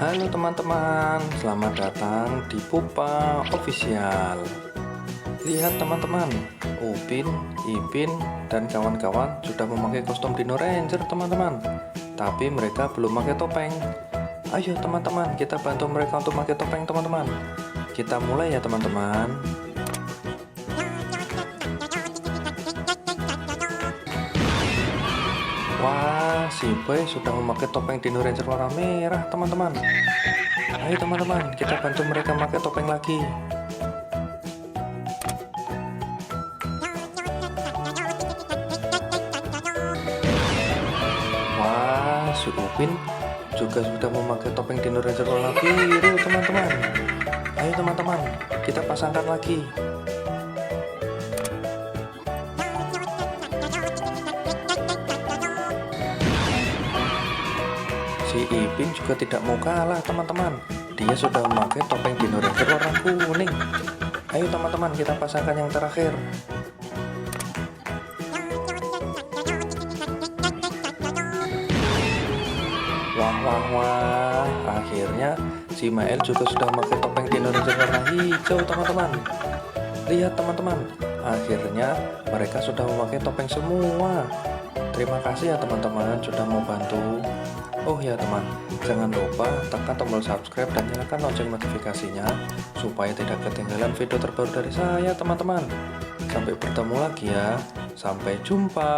Halo teman-teman, selamat datang di Pupa Official. Lihat teman-teman, Upin, Ipin, dan kawan-kawan sudah memakai kostum Dino Ranger teman-teman. Tapi mereka belum pakai topeng. Ayo teman-teman, kita bantu mereka untuk pakai topeng teman-teman. Kita mulai ya teman-teman. Wah, si Boy sudah memakai topeng Dino Ranger warna merah teman-teman. Ayo teman-teman, kita bantu mereka pakai topeng lagi. Wah, si Upin juga sudah memakai topeng Dino Ranger warna biru teman-teman. Ayo teman-teman, kita pasangkan lagi. Si Ipin juga tidak mau kalah teman-teman. Dia sudah memakai topeng Dino Ranger warna kuning. Ayo teman-teman, kita pasangkan yang terakhir. Wah, akhirnya si Mael juga sudah memakai topeng Dino Ranger warna hijau teman-teman. Lihat teman-teman, akhirnya mereka sudah memakai topeng semua. Terima kasih ya teman-teman sudah mau bantu. Oh ya teman, jangan lupa tekan tombol subscribe dan nyalakan lonceng notifikasinya supaya tidak ketinggalan video terbaru dari saya teman-teman. Sampai bertemu lagi ya, sampai jumpa.